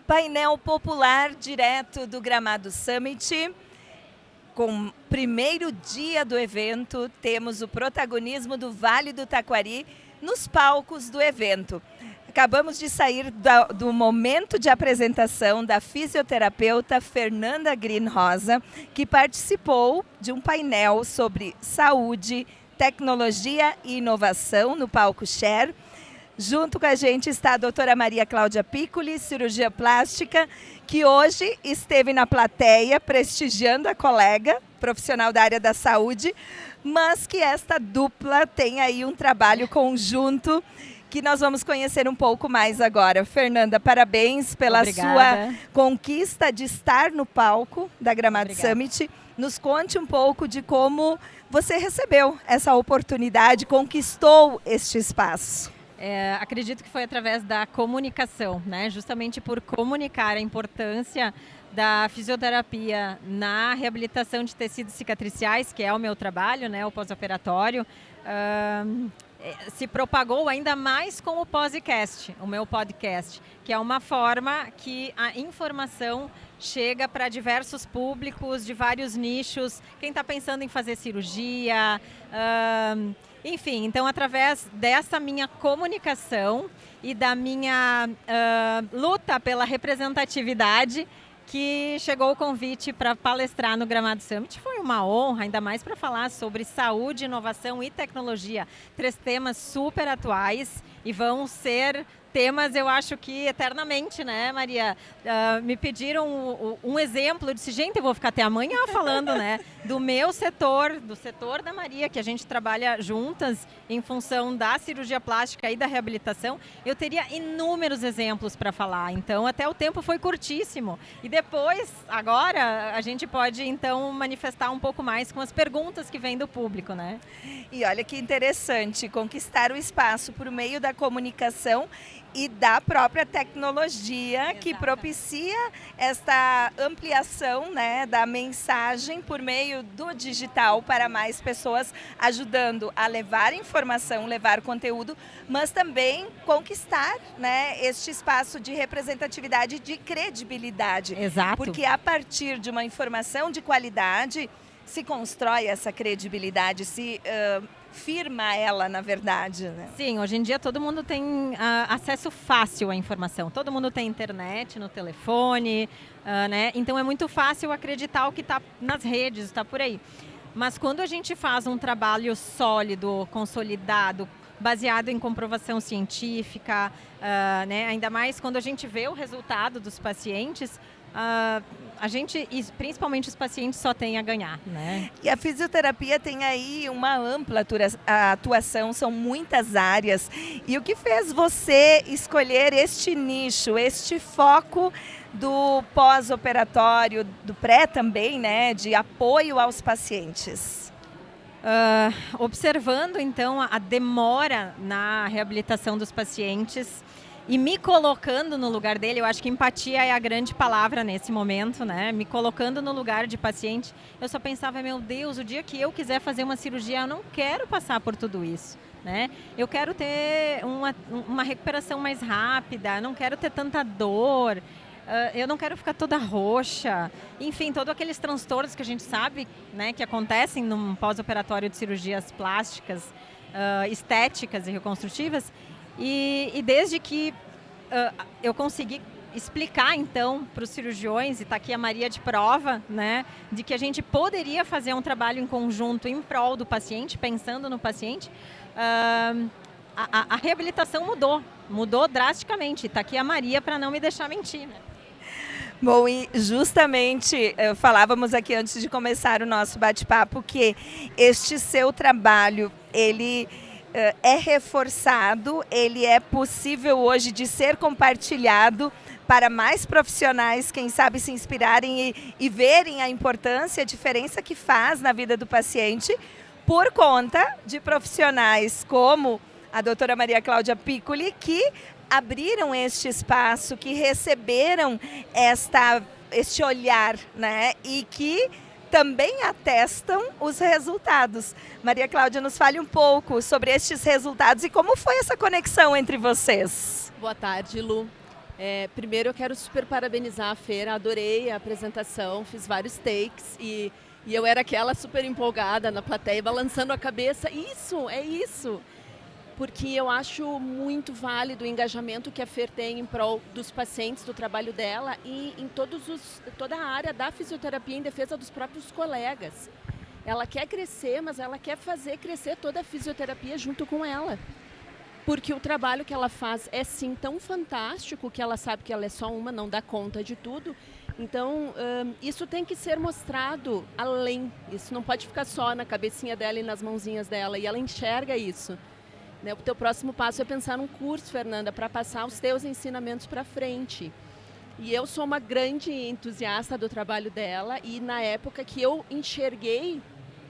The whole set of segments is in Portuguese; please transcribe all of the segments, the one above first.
Painel popular direto do Gramado Summit. Com o primeiro dia do evento, temos o protagonismo do Vale do Taquari nos palcos do evento. Acabamos de sair do momento de apresentação da fisioterapeuta Fernanda Green Rosa, que participou de um painel sobre saúde, tecnologia e inovação no palco Share. Junto com a gente está a doutora Maria Cláudia Piccoli, cirurgia plástica, que hoje esteve na plateia prestigiando a colega profissional da área da saúde, mas que esta dupla tem aí um trabalho conjunto que nós vamos conhecer um pouco mais agora. Fernanda, parabéns pela sua conquista de estar no palco da Gramado Summit. Nos conte um pouco de como você recebeu essa oportunidade, conquistou este espaço. Acredito que foi através da comunicação, né? Justamente por comunicar a importância da fisioterapia na reabilitação de tecidos cicatriciais, que é o meu trabalho, né? O pós-operatório. Se propagou ainda mais com o podcast, o meu podcast, que é uma forma que a informação chega para diversos públicos, de vários nichos, quem está pensando em fazer cirurgia, enfim, então através dessa minha comunicação e da minha luta pela representatividade, que chegou o convite para palestrar no Gramado Summit. Foi uma honra, ainda mais para falar sobre saúde, inovação e tecnologia. 3 temas super atuais e vão ser temas, eu acho que eternamente, né, Maria? Me pediram um exemplo, eu disse, gente, eu vou ficar até amanhã falando, né, do meu setor, do setor da Maria, que a gente trabalha juntas em função da cirurgia plástica e da reabilitação. Eu teria inúmeros exemplos para falar, então até o tempo foi curtíssimo. E depois, agora, a gente pode, então, manifestar um pouco mais com as perguntas que vêm do público, né? E olha que interessante, conquistar o espaço por meio da comunicação e da própria tecnologia. Exatamente. Que propicia esta ampliação, né, da mensagem por meio do digital para mais pessoas, ajudando a levar informação, levar conteúdo, mas também conquistar, né, este espaço de representatividade e de credibilidade. Exato. Porque a partir de uma informação de qualidade se constrói essa credibilidade, se firma ela, na verdade, né? Sim, hoje em dia todo mundo tem acesso fácil à informação. Todo mundo tem internet no telefone, né? Então é muito fácil acreditar o que está nas redes, está por aí. Mas quando a gente faz um trabalho sólido, consolidado, baseado em comprovação científica, né? Ainda mais quando a gente vê o resultado dos pacientes, a gente, e principalmente os pacientes, só tem a ganhar, né? E a fisioterapia tem aí uma ampla atuação, são muitas áreas. E o que fez você escolher este nicho, este foco do pós-operatório, do pré também, né, de apoio aos pacientes? Observando, então, a demora na reabilitação dos pacientes e me colocando no lugar dele, eu acho que empatia é a grande palavra nesse momento, né? Me colocando no lugar de paciente, eu só pensava, meu Deus, o dia que eu quiser fazer uma cirurgia, eu não quero passar por tudo isso, né? Eu quero ter uma recuperação mais rápida, eu não quero ter tanta dor, eu não quero ficar toda roxa, enfim, todos aqueles transtornos que a gente sabe, né, que acontecem num pós-operatório de cirurgias plásticas, estéticas e reconstrutivas. E desde que eu consegui explicar, então, para os cirurgiões, e está aqui a Maria de prova, né, de que a gente poderia fazer um trabalho em conjunto em prol do paciente, pensando no paciente, a reabilitação mudou drasticamente. Está aqui a Maria para não me deixar mentir, né? Bom, e justamente falávamos aqui antes de começar o nosso bate-papo que este seu trabalho, ele é reforçado, ele é possível hoje de ser compartilhado para mais profissionais, quem sabe se inspirarem e verem a importância, a diferença que faz na vida do paciente, por conta de profissionais como a doutora Maria Cláudia Piccoli, que abriram este espaço, que receberam este olhar, né, e que também atestam os resultados. Maria Cláudia, nos fale um pouco sobre estes resultados e como foi essa conexão entre vocês. Boa tarde, Lu. Primeiro eu quero super parabenizar a Fer, adorei a apresentação, fiz vários takes e eu era aquela super empolgada na plateia, balançando a cabeça. Isso, é isso! Porque eu acho muito válido o engajamento que a Fer tem em prol dos pacientes, do trabalho dela e em toda a área da fisioterapia em defesa dos próprios colegas. Ela quer crescer, mas ela quer fazer crescer toda a fisioterapia junto com ela. Porque o trabalho que ela faz é sim tão fantástico que ela sabe que ela é só uma, não dá conta de tudo. Então, isso tem que ser mostrado além. Isso não pode ficar só na cabecinha dela e nas mãozinhas dela. E ela enxerga isso. Né? O teu próximo passo é pensar num curso, Fernanda, para passar os teus ensinamentos para frente. E eu sou uma grande entusiasta do trabalho dela e na época que eu enxerguei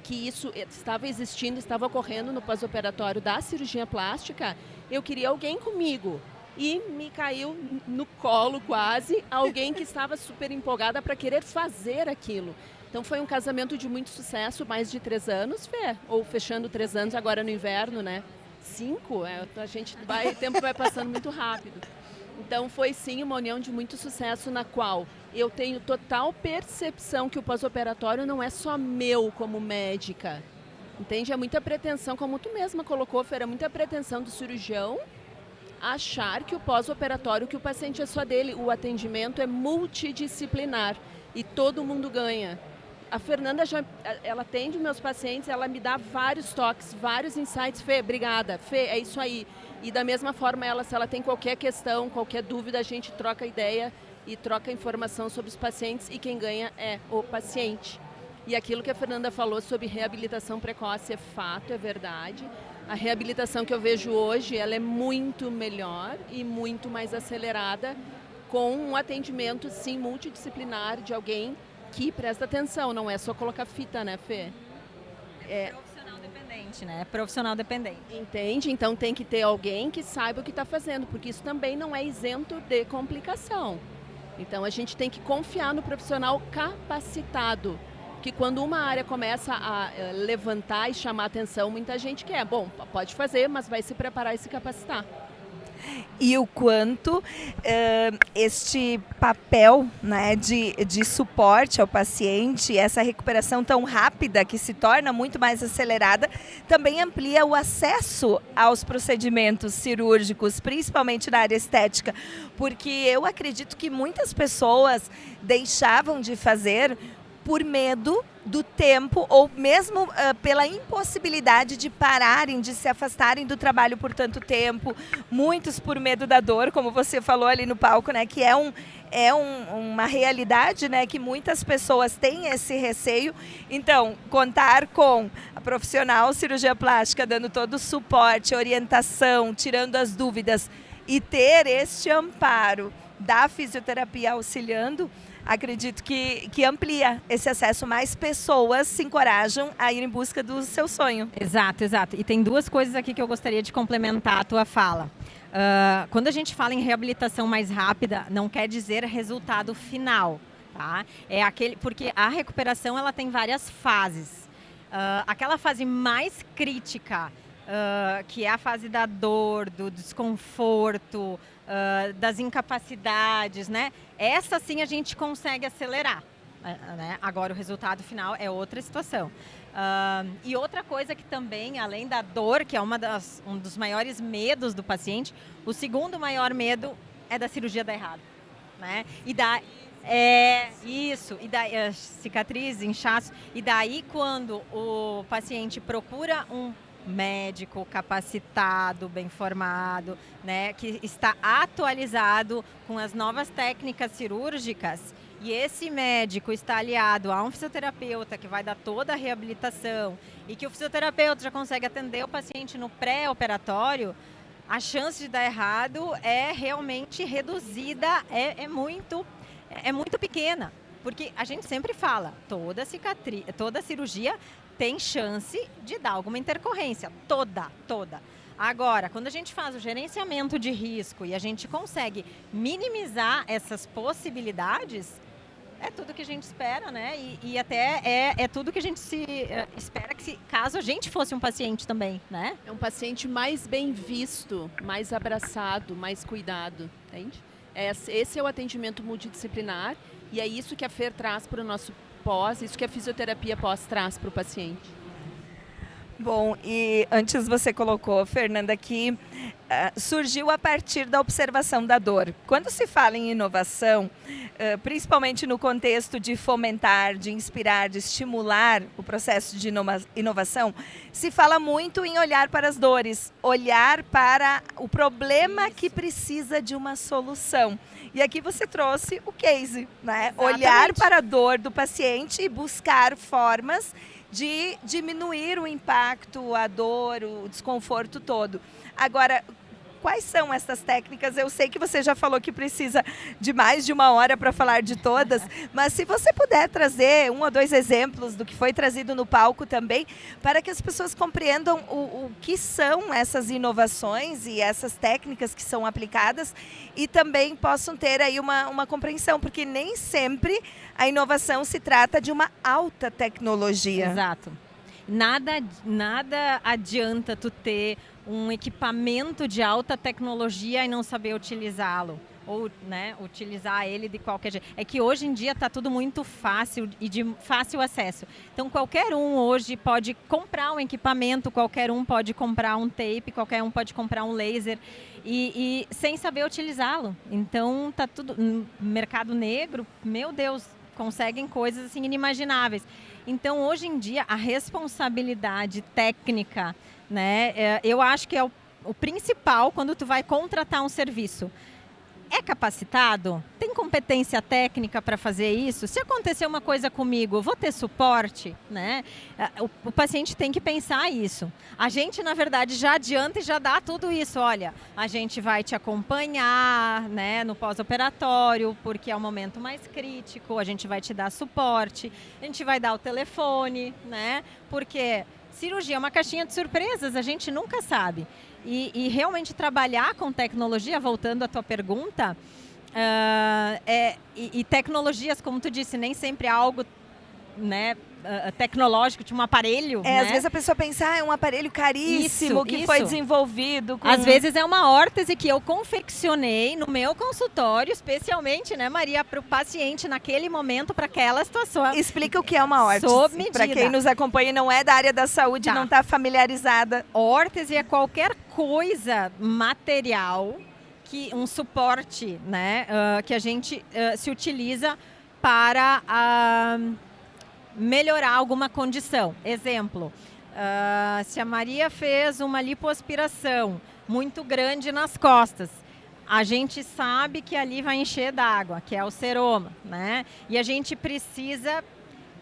que isso estava existindo, estava ocorrendo no pós-operatório da cirurgia plástica, eu queria alguém comigo. E me caiu no colo quase alguém que estava super empolgada para querer fazer aquilo. Então foi um casamento de muito sucesso, mais de 3 anos, Fê? Ou fechando 3 anos agora no inverno, né? 5, o tempo vai passando muito rápido. Então foi sim uma união de muito sucesso na qual eu tenho total percepção que o pós-operatório não é só meu como médica. Entende? É muita pretensão, como tu mesma colocou, Fer, é muita pretensão do cirurgião achar que o pós-operatório, que o paciente é só dele. O atendimento é multidisciplinar e todo mundo ganha. A Fernanda, ela atende meus pacientes, ela me dá vários toques, vários insights. Fê, obrigada. Fê, é isso aí. E da mesma forma, se ela tem qualquer questão, qualquer dúvida, a gente troca ideia e troca informação sobre os pacientes e quem ganha é o paciente. E aquilo que a Fernanda falou sobre reabilitação precoce é fato, é verdade. A reabilitação que eu vejo hoje, ela é muito melhor e muito mais acelerada com um atendimento, sim, multidisciplinar de alguém que presta atenção, não é só colocar fita, né, Fê? Profissional dependente, né? Profissional dependente. Entende? Então tem que ter alguém que saiba o que está fazendo, porque isso também não é isento de complicação. Então a gente tem que confiar no profissional capacitado, que quando uma área começa a levantar e chamar atenção, muita gente quer. Bom, pode fazer, mas vai se preparar e se capacitar. E o quanto este papel, né, de suporte ao paciente, essa recuperação tão rápida que se torna muito mais acelerada, também amplia o acesso aos procedimentos cirúrgicos, principalmente na área estética, porque eu acredito que muitas pessoas deixavam de fazer por medo do tempo ou mesmo pela impossibilidade de pararem, de se afastarem do trabalho por tanto tempo, muitos por medo da dor, como você falou ali no palco, né, que uma realidade, né, que muitas pessoas têm esse receio. Então, contar com a profissional cirurgia plástica dando todo o suporte, orientação, tirando as dúvidas e ter este amparo da fisioterapia auxiliando, acredito que amplia esse acesso, mais pessoas se encorajam a ir em busca do seu sonho. Exato, exato. E tem 2 coisas aqui que eu gostaria de complementar a tua fala. Quando a gente fala em reabilitação mais rápida, não quer dizer resultado final, tá? Porque a recuperação ela tem várias fases. Aquela fase mais crítica, que é a fase da dor, do desconforto, das incapacidades, né? Essa sim a gente consegue acelerar, né? Agora o resultado final é outra situação. E outra coisa que também, além da dor, que é um dos maiores medos do paciente, o segundo maior medo é da cirurgia dar errado, né? E cicatriz, inchaço. E daí quando o paciente procura um médico capacitado, bem formado, né, que está atualizado com as novas técnicas cirúrgicas, e esse médico está aliado a um fisioterapeuta que vai dar toda a reabilitação e que o fisioterapeuta já consegue atender o paciente no pré-operatório, a chance de dar errado é realmente reduzida, é muito pequena. Porque a gente sempre fala, toda cirurgia tem chance de dar alguma intercorrência, toda. Agora, quando a gente faz o gerenciamento de risco e a gente consegue minimizar essas possibilidades, é tudo que a gente espera, né? E até é tudo que a gente espera caso a gente fosse um paciente também, né? É um paciente mais bem visto, mais abraçado, mais cuidado, entende? Esse é o atendimento multidisciplinar e é isso que a FER traz para o nosso pós, isso que a fisioterapia pós traz para o paciente. Bom, e antes você colocou, Fernanda, que surgiu a partir da observação da dor. Quando se fala em inovação, principalmente no contexto de fomentar, de inspirar, de estimular o processo de inovação, se fala muito em olhar para as dores, olhar para o problema que precisa de uma solução. E aqui você trouxe o case, né? Olhar para a dor do paciente e buscar formas de diminuir o impacto, a dor, o desconforto todo. Agora, quais são essas técnicas? Eu sei que você já falou que precisa de mais de 1 hora para falar de todas, mas se você puder trazer 1 ou 2 exemplos do que foi trazido no palco também, para que as pessoas compreendam o que são essas inovações e essas técnicas que são aplicadas e também possam ter aí uma compreensão, porque nem sempre a inovação se trata de uma alta tecnologia. Exato. Nada adianta tu ter um equipamento de alta tecnologia e não saber utilizá-lo. Ou, né, utilizar ele de qualquer jeito. É que hoje em dia está tudo muito fácil e de fácil acesso. Então, qualquer um hoje pode comprar um equipamento, qualquer um pode comprar um tape, qualquer um pode comprar um laser e sem saber utilizá-lo. Então, está tudo... No mercado negro, meu Deus, conseguem coisas assim inimagináveis. Então, hoje em dia, a responsabilidade técnica, né, eu acho que é o principal quando tu vai contratar um serviço. É capacitado? Tem competência técnica para fazer isso? Se acontecer uma coisa comigo, eu vou ter suporte? Né? O paciente tem que pensar isso. A gente, na verdade, já adianta e já dá tudo isso. Olha, a gente vai te acompanhar, né, no pós-operatório, porque é o momento mais crítico, a gente vai te dar suporte, a gente vai dar o telefone, né? Porque cirurgia é uma caixinha de surpresas, a gente nunca sabe. E realmente trabalhar com tecnologia, voltando à tua pergunta, e tecnologias, como tu disse, nem sempre é algo, né, tecnológico, de um aparelho. Né? Às vezes a pessoa pensa, é um aparelho caríssimo que foi desenvolvido. Às vezes é uma órtese que eu confeccionei no meu consultório, especialmente, né, Maria, para o paciente naquele momento, para aquela situação. Explica o que é uma órtese. Sob medida. Para quem nos acompanha e não é da área da saúde, não está familiarizada. Órtese é qualquer coisa material, um suporte, né, que a gente se utiliza para melhorar alguma condição. Exemplo, se a Maria fez uma lipoaspiração muito grande nas costas, a gente sabe que ali vai encher d'água, que é o seroma, né? E a gente precisa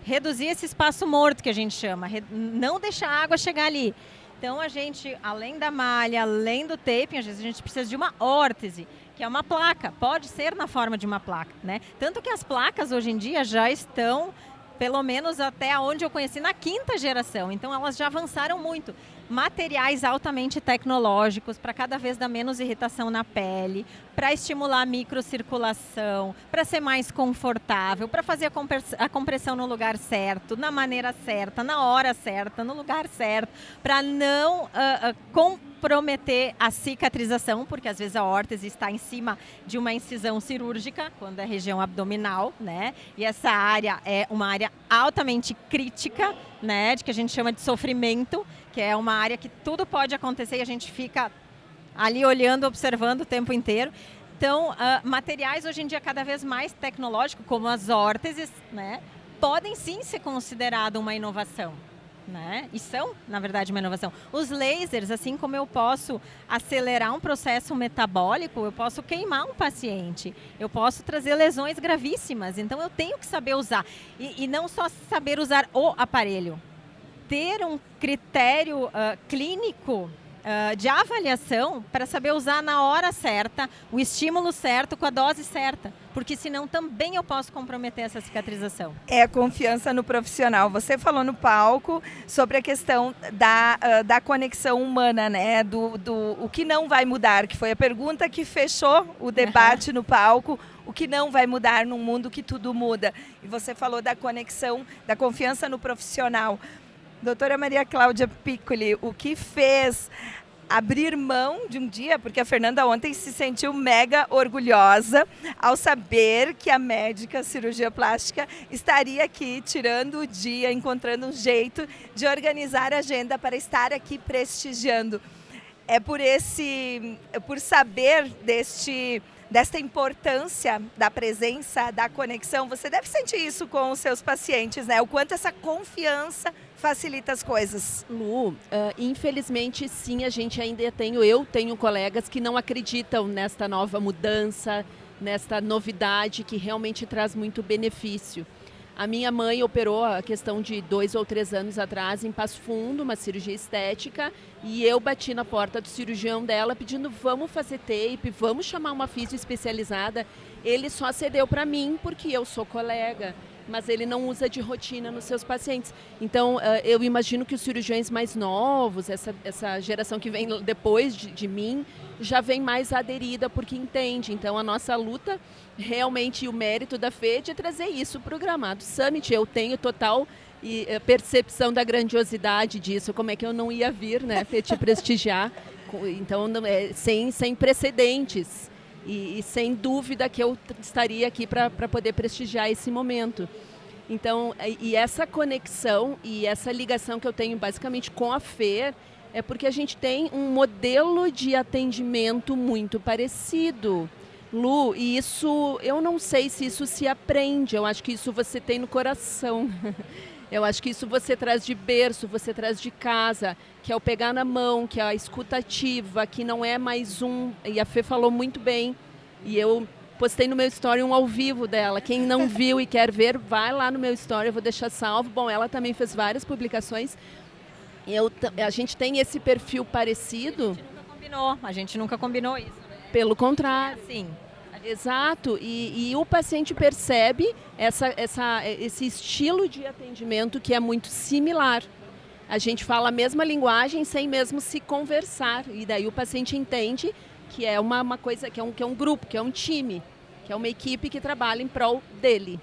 reduzir esse espaço morto, que a gente chama, não deixar a água chegar ali. Então, a gente, além da malha, além do taping, às vezes a gente precisa de uma órtese, que é uma placa. Pode ser na forma de uma placa, né? Tanto que as placas, hoje em dia, já estão, pelo menos até onde eu conheci, na 5ª geração. Então, elas já avançaram muito. Materiais altamente tecnológicos para cada vez dar menos irritação na pele, para estimular a microcirculação, para ser mais confortável, para fazer a compressão no lugar certo, na maneira certa, na hora certa, no lugar certo, para não comprometer a cicatrização, porque às vezes a órtese está em cima de uma incisão cirúrgica, quando é região abdominal, né? E essa área é uma área altamente crítica, né? De que a gente chama de sofrimento, que é uma área que tudo pode acontecer e a gente fica ali olhando, observando o tempo inteiro. Então, materiais hoje em dia cada vez mais tecnológicos, como as órteses, né, podem sim ser considerados uma inovação. Né? E são, na verdade, uma inovação. Os lasers, assim como eu posso acelerar um processo metabólico, eu posso queimar um paciente, eu posso trazer lesões gravíssimas. Então, eu tenho que saber usar. E não só saber usar o aparelho. Ter um critério clínico de avaliação para saber usar na hora certa, o estímulo certo, com a dose certa. Porque senão também eu posso comprometer essa cicatrização. É a confiança no profissional. Você falou no palco sobre a questão da conexão humana, né? O que não vai mudar, que foi a pergunta que fechou o debate no palco. O que não vai mudar num mundo que tudo muda. E você falou da conexão, da confiança no profissional. Doutora Maria Cláudia Piccoli, o que fez abrir mão de um dia, porque a Fernanda ontem se sentiu mega orgulhosa ao saber que a médica cirurgia plástica estaria aqui tirando o dia, encontrando um jeito de organizar a agenda para estar aqui prestigiando. É por saber desta importância da presença, da conexão, você deve sentir isso com os seus pacientes, né? O quanto essa confiança facilita as coisas. Lu, infelizmente sim, eu tenho colegas que não acreditam nesta nova mudança, nesta novidade que realmente traz muito benefício. A minha mãe operou a questão de 2 ou 3 anos atrás em Passo Fundo, uma cirurgia estética, e eu bati na porta do cirurgião dela pedindo, vamos fazer tape, vamos chamar uma fisio especializada. Ele só cedeu para mim porque eu sou colega, mas ele não usa de rotina nos seus pacientes. Então, eu imagino que os cirurgiões mais novos, essa geração que vem depois de mim, já vem mais aderida porque entende. Então, a nossa luta, realmente, o mérito da FED é trazer isso para o Gramado Summit. Eu tenho total percepção da grandiosidade disso, como é que eu não ia vir, né, te prestigiar. Então, sem precedentes. E sem dúvida que eu estaria aqui para poder prestigiar esse momento. Então, e essa conexão e essa ligação que eu tenho basicamente com a FER é porque a gente tem um modelo de atendimento muito parecido. Lu, e isso, eu não sei se isso se aprende, eu acho que isso você tem no coração. Eu acho que isso você traz de berço, você traz de casa, que é o pegar na mão, que é a escutativa, que não é mais e a Fê falou muito bem, e eu postei no meu story um ao vivo dela. Quem não viu e quer ver, vai lá no meu story, eu vou deixar salvo. Bom, ela também fez várias publicações. A gente tem esse perfil parecido. A gente nunca combinou isso, né? Pelo contrário. Sim. Exato, e o paciente percebe esse estilo de atendimento que é muito similar. A gente fala a mesma linguagem sem mesmo se conversar, e daí o paciente entende que é uma coisa, que é um grupo, que é um time, que é uma equipe que trabalha em prol dele.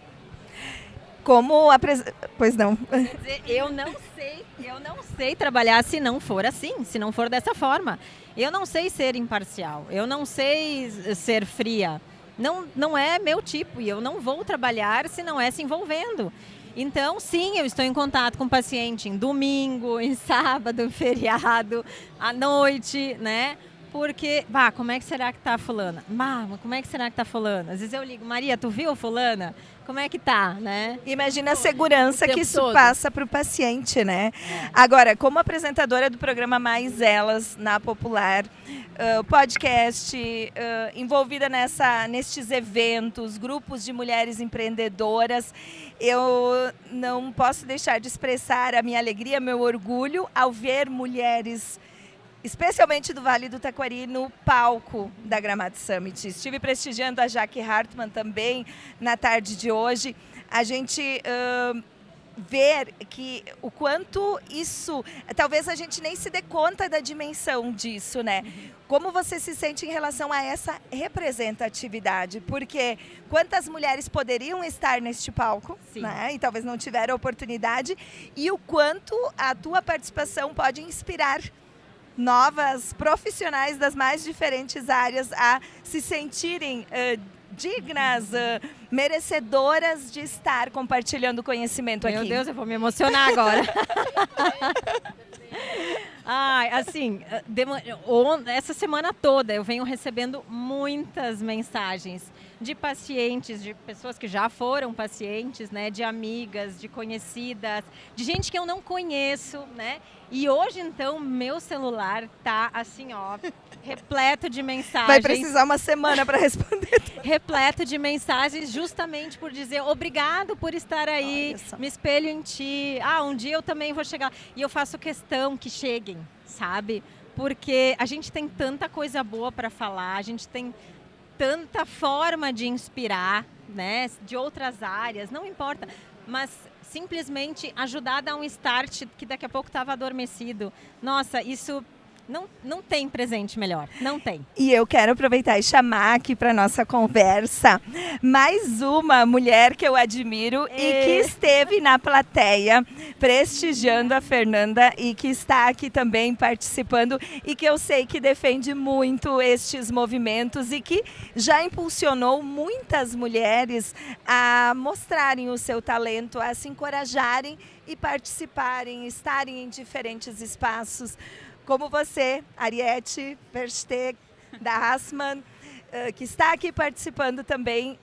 Pois não. Quer dizer, eu não sei trabalhar se não for assim, se não for dessa forma. Eu não sei ser imparcial, eu não sei ser fria. Não é meu tipo e eu não vou trabalhar se não é se envolvendo. Então, sim, eu estou em contato com o paciente em domingo, em sábado, em feriado, à noite, né? Porque, como é que será que tá a fulana? Como é que será que tá fulana? Às vezes eu ligo, Maria, tu viu a fulana? Como é que tá, né? Imagina a segurança que isso todo. passa para o paciente, né? Agora, como apresentadora do programa Mais Elas na Popular, podcast, envolvida nestes eventos, grupos de mulheres empreendedoras, eu não posso deixar de expressar a minha alegria, meu orgulho ao ver mulheres, especialmente do Vale do Taquari, no palco da Gramado Summit. Estive prestigiando a Jaque Hartmann também na tarde de hoje. A gente ver que o quanto isso, talvez a gente nem se dê conta da dimensão disso, né? Como você se sente em relação a essa representatividade? Porque quantas mulheres poderiam estar neste palco, né? E talvez não tiveram oportunidade, e o quanto a tua participação pode inspirar novas profissionais das mais diferentes áreas a se sentirem dignas, merecedoras de estar compartilhando conhecimento aqui. Meu Deus, eu vou me emocionar agora. Essa semana toda eu venho recebendo muitas mensagens de pacientes, de pessoas que já foram pacientes, né, de amigas, de conhecidas, de gente que eu não conheço, né? E hoje, então, meu celular tá assim, ó, repleto de mensagens. Vai precisar uma semana para responder. Repleto de mensagens justamente por dizer obrigado por estar aí, me espelho em ti. Um dia eu também vou chegar. E eu faço questão que cheguem, sabe? Porque a gente tem tanta coisa boa para falar, a gente tem tanta forma de inspirar, né? De outras áreas, não importa. Mas simplesmente ajudar a dar um start que daqui a pouco estava adormecido. Nossa, isso não tem presente melhor, não tem. E eu quero aproveitar e chamar aqui para nossa conversa mais uma mulher que eu admiro e que esteve na plateia prestigiando a Fernanda e que está aqui também participando e que eu sei que defende muito estes movimentos e que já impulsionou muitas mulheres a mostrarem o seu talento, a se encorajarem e participarem, estarem em diferentes espaços. Como você, Ariete Versteg, da Hassmann, que está aqui participando também,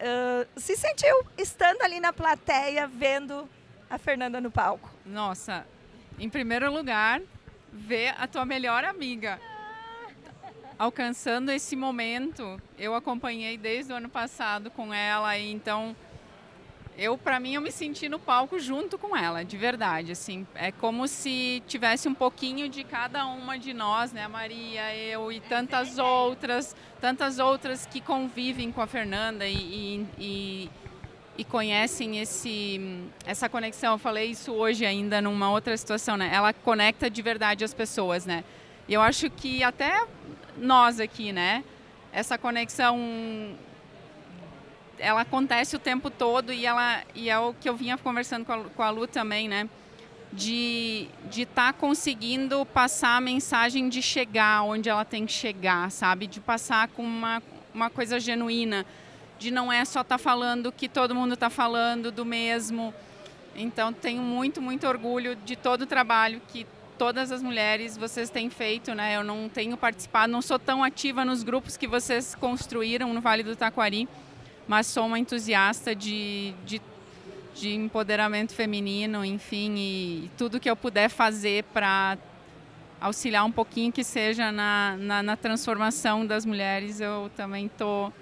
se sentiu estando ali na plateia, vendo a Fernanda no palco? Nossa, em primeiro lugar, ver a tua melhor amiga alcançando esse momento. Eu acompanhei desde o ano passado com ela, e então... Para mim, eu me senti no palco junto com ela, de verdade, assim. É como se tivesse um pouquinho de cada uma de nós, né? A Maria, eu e tantas outras que convivem com a Fernanda e conhecem essa conexão. Eu falei isso hoje ainda numa outra situação, né? Ela conecta de verdade as pessoas, né? E eu acho que até nós aqui, né? Essa conexão... ela acontece o tempo todo e é o que eu vinha conversando com a Lu também, né? De estar conseguindo passar a mensagem de chegar onde ela tem que chegar, sabe? De passar com uma coisa genuína, de não é só estar falando que todo mundo está falando do mesmo. Então, tenho muito, muito orgulho de todo o trabalho que todas as mulheres vocês têm feito, né? Eu não tenho participado, não sou tão ativa nos grupos que vocês construíram no Vale do Taquari, mas sou uma entusiasta de empoderamento feminino, enfim, e tudo que eu puder fazer para auxiliar um pouquinho que seja na transformação das mulheres, eu também tô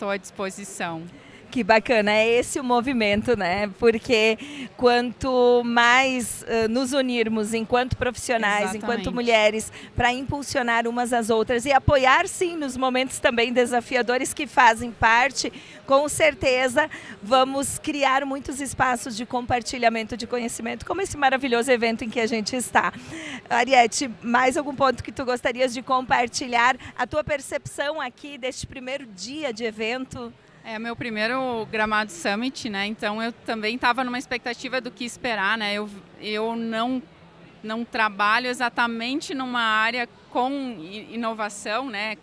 à disposição. Que bacana, é esse o movimento, né? Porque quanto mais nos unirmos enquanto profissionais, Exatamente. enquanto mulheres, para impulsionar umas às outras e apoiar, sim, nos momentos também desafiadores que fazem parte, com certeza vamos criar muitos espaços de compartilhamento de conhecimento, como esse maravilhoso evento em que a gente está. Ariete, mais algum ponto que tu gostarias de compartilhar? A tua percepção aqui deste primeiro dia de evento? É meu primeiro Gramado Summit, né? Então eu também estava numa expectativa do que esperar, né? Eu não trabalho exatamente numa área com inovação, né?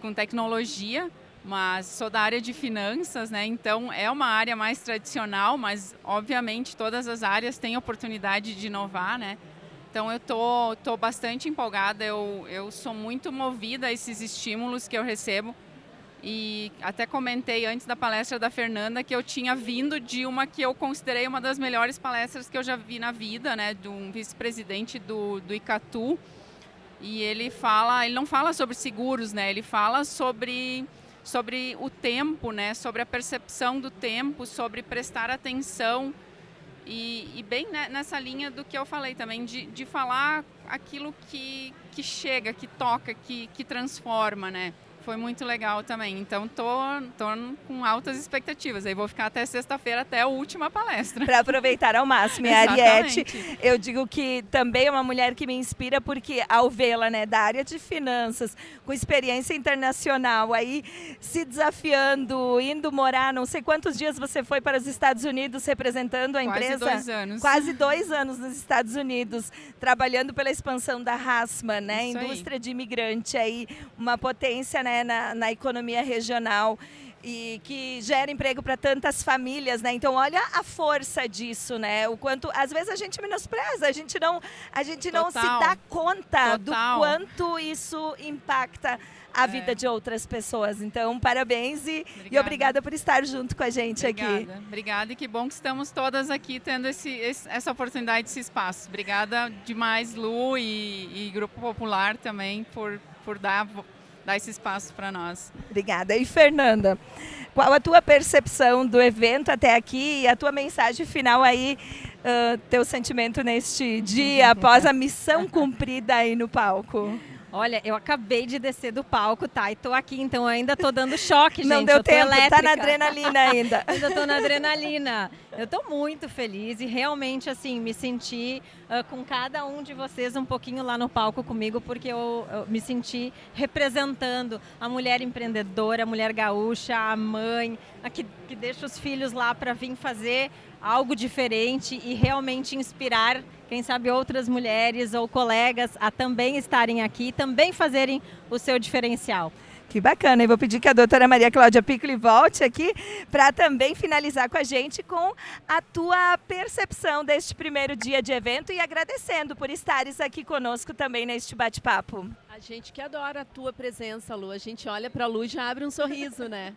Com tecnologia, mas sou da área de finanças, né? Então é uma área mais tradicional, mas obviamente todas as áreas têm oportunidade de inovar, né? Então eu tô bastante empolgada, eu sou muito movida a esses estímulos que eu recebo. E até comentei antes da palestra da Fernanda que eu tinha vindo de uma que eu considerei uma das melhores palestras que eu já vi na vida, né, de um vice-presidente do Icatu. E ele não fala sobre seguros, né, ele fala sobre o tempo, né, sobre a percepção do tempo, sobre prestar atenção e bem, né, nessa linha do que eu falei também, de falar aquilo que chega, que toca, que transforma, né. Foi muito legal também, então tô com altas expectativas, aí vou ficar até sexta-feira, até a última palestra. Para aproveitar ao máximo. E a Ariete, eu digo que também é uma mulher que me inspira, porque ao vê-la, né, da área de finanças, com experiência internacional, aí se desafiando, indo morar, não sei quantos dias você foi para os Estados Unidos representando a empresa? Quase 2 anos. Quase 2 anos nos Estados Unidos, trabalhando pela expansão da Hassmann, né, indústria de imigrante, aí uma potência, né, na economia regional e que gera emprego para tantas famílias, né? Então olha a força disso, né? O quanto às vezes a gente menospreza, a gente não se dá conta do quanto isso impacta a vida de outras pessoas. Então parabéns e obrigada por estar junto com a gente aqui. Obrigada, e que bom que estamos todas aqui tendo essa oportunidade, esse espaço. Obrigada demais, Lu e Grupo Popular também por dar esse espaço para nós. Obrigada. E Fernanda, qual a tua percepção do evento até aqui e a tua mensagem final aí, teu sentimento neste dia após a missão cumprida aí no palco? Olha, eu acabei de descer do palco, tá? E tô aqui, então eu ainda tô dando choque, gente. Não deu eu tô tempo, tá elétrica. na adrenalina ainda. Ainda tô na adrenalina. Eu tô muito feliz e realmente, assim, me senti com cada um de vocês um pouquinho lá no palco comigo, porque eu me senti representando a mulher empreendedora, a mulher gaúcha, a mãe, a que deixa os filhos lá para vir fazer algo diferente e realmente inspirar, quem sabe, outras mulheres ou colegas a também estarem aqui e também fazerem o seu diferencial. Que bacana, e vou pedir que a doutora Maria Cláudia Piccoli volte aqui para também finalizar com a gente com a tua percepção deste primeiro dia de evento e agradecendo por estares aqui conosco também neste bate-papo. A gente que adora a tua presença, Lu. A gente olha para a Lu e já abre um sorriso, né?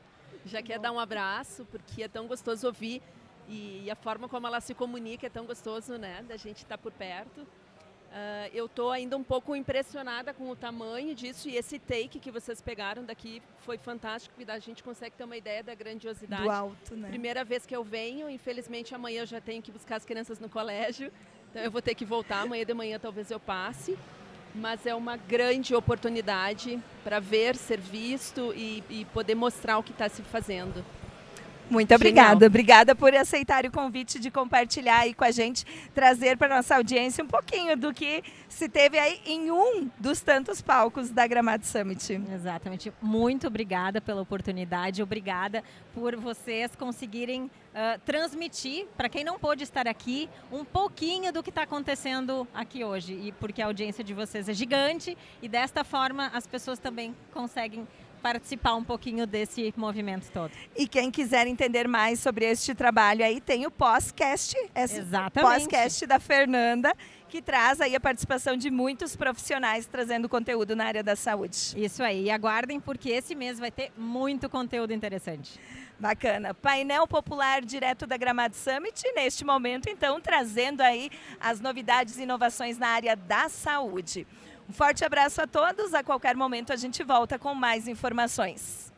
Já quer dar um abraço, porque é tão gostoso ouvir. E a forma como ela se comunica é tão gostoso, né? Da gente estar por perto. Eu estou ainda um pouco impressionada com o tamanho disso e esse take que vocês pegaram daqui foi fantástico, porque a gente consegue ter uma ideia da grandiosidade. Do alto, né? Primeira vez que eu venho, infelizmente amanhã eu já tenho que buscar as crianças no colégio, então eu vou ter que voltar, amanhã de manhã talvez eu passe, mas é uma grande oportunidade para ver, ser visto e poder mostrar o que está se fazendo. Muito obrigada. Obrigada por aceitar o convite de compartilhar aí com a gente, trazer para nossa audiência um pouquinho do que se teve aí em um dos tantos palcos da Gramado Summit. Exatamente. Muito obrigada pela oportunidade, obrigada por vocês conseguirem transmitir, para quem não pôde estar aqui, um pouquinho do que está acontecendo aqui hoje. E porque a audiência de vocês é gigante e desta forma as pessoas também conseguem participar um pouquinho desse movimento todo. E quem quiser entender mais sobre este trabalho aí, tem o podcast, podcast da Fernanda, que traz aí a participação de muitos profissionais trazendo conteúdo na área da saúde. Isso aí, e aguardem porque esse mês vai ter muito conteúdo interessante. Bacana. Painel popular direto da Gramado Summit, neste momento, então, trazendo aí as novidades e inovações na área da saúde. Um forte abraço a todos, a qualquer momento a gente volta com mais informações.